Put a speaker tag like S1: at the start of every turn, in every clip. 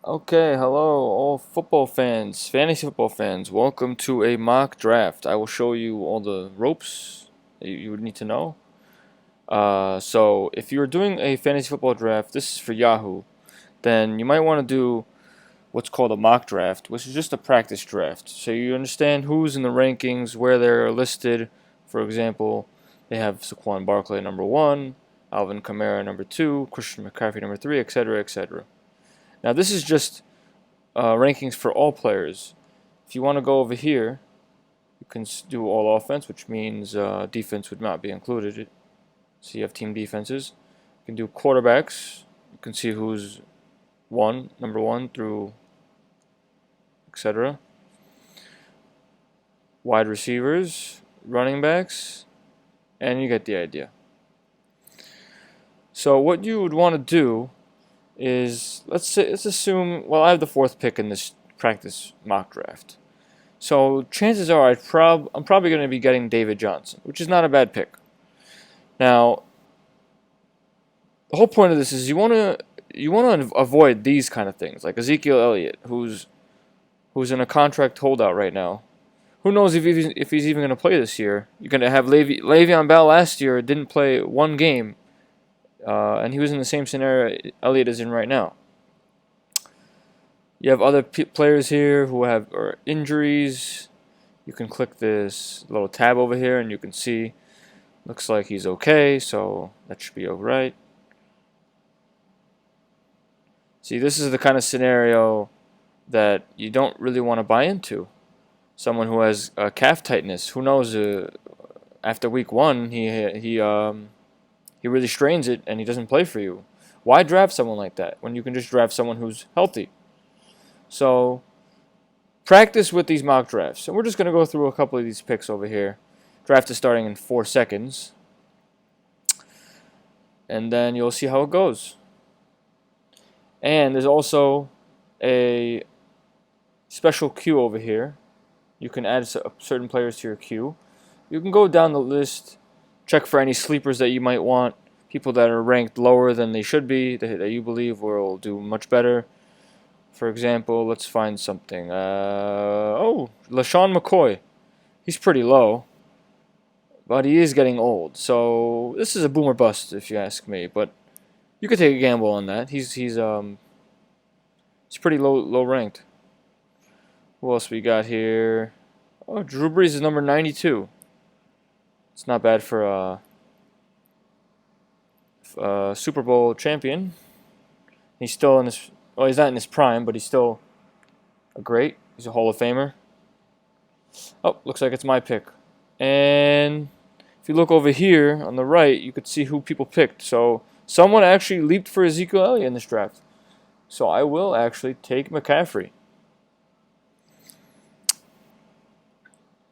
S1: Okay, hello, all football fans, fantasy football fans. Welcome to a mock draft. I will show you all the ropes that you would need to know. So, if you're doing a fantasy football draft, this is for Yahoo, then you might want to do what's called a mock draft, which is just a practice draft. So, you understand who's in the rankings, where they're listed. For example, they have Saquon Barkley number one, Alvin Kamara number two, Christian McCaffrey number three, etc., etc. Now, this is just rankings for all players. If you want to go over here, you can do all offense, which means defense would not be included. So you have team defenses. You can do quarterbacks. You can see who's number one through etc. Wide receivers, running backs, and you get the idea. So what you would want to do is let's assume, well, I have the fourth pick in this practice mock draft. So chances are I'm probably going to be getting David Johnson, which is not a bad pick. Now, the whole point of this is you want to avoid these kind of things, like Ezekiel Elliott, who's in a contract holdout right now. Who knows if he's even going to play this year? You're going to have Le'Veon Bell last year didn't play one game, and he was in the same scenario Elliott is in right now. You have other players here who have injuries. You can click this little tab over here and you can see, looks like he's okay, so that should be alright. See, this is the kind of scenario that you don't really want to buy into. Someone who has calf tightness, who knows, after week one, he really strains it and he doesn't play for you. Why draft someone like that when you can just draft someone who's healthy? So, practice with these mock drafts. And we're just going to go through a couple of these picks over here. Draft is starting in 4 seconds. And then you'll see how it goes. And there's also a special queue over here. You can add certain players to your queue. You can go down the list, check for any sleepers that you might want, people that are ranked lower than they should be, that you believe will do much better. For example, let's find something. LaShawn McCoy. He's pretty low, but he is getting old. So this is a boomer bust, if you ask me. But you could take a gamble on that. He's pretty low ranked. Who else we got here? Oh, Drew Brees is number 92. It's not bad for a Super Bowl champion. He's still in his. Well, he's not in his prime, but he's still great. He's a Hall of Famer. Oh, looks like it's my pick. And if you look over here on the right, you could see who people picked. So someone actually leaped for Ezekiel Elliott in this draft. So I will actually take McCaffrey.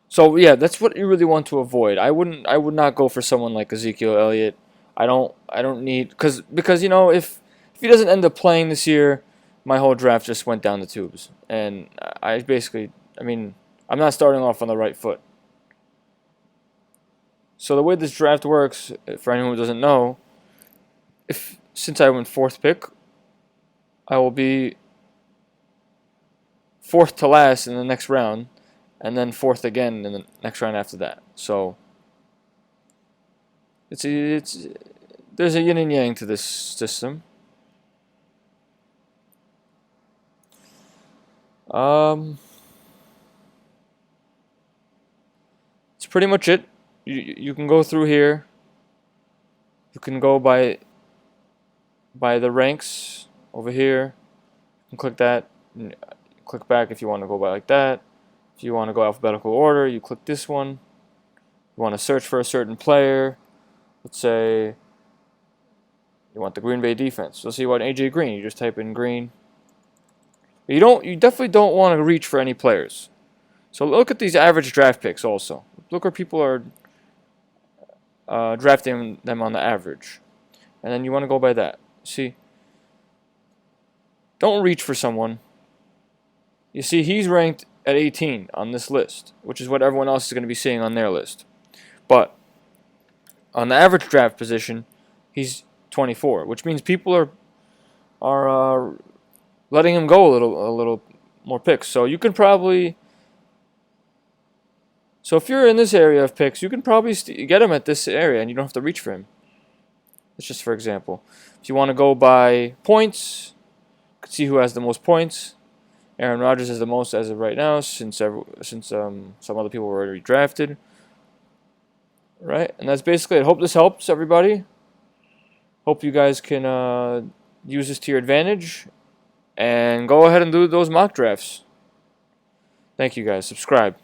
S1: So yeah, that's what you really want to avoid. I would not go for someone like Ezekiel Elliott. I don't need because if he doesn't end up playing this year, my whole draft just went down the tubes. And I'm not starting off on the right foot. So the way this draft works, for anyone who doesn't know, since I went fourth pick, I will be fourth to last in the next round, and then fourth again in the next round after that. So it's there's a yin and yang to this system. It's pretty much it. You can go through here. You can go by the ranks over here. You can click that. Click back if you want to go by like that. If you want to go alphabetical order, you click this one. You want to search for a certain player. Let's say you want the Green Bay defense. Let's see you want AJ Green. You just type in Green. You definitely don't want to reach for any players. So look at these average draft picks also. Look where people are drafting them on the average. And then you want to go by that. See? Don't reach for someone. You see, he's ranked at 18 on this list, which is what everyone else is going to be seeing on their list. But on the average draft position, he's 24, which means people are letting him go a little more picks. So you can probably, so if you're in this area of picks, you can probably get him at this area, and you don't have to reach for him. It's just for example. If you want to go by points, you can see who has the most points. Aaron Rodgers has the most as of right now, since some other people were already drafted. Right, and that's basically it. Hope this helps everybody. Hope you guys can use this to your advantage, and go ahead and do those mock drafts. Thank you guys. Subscribe.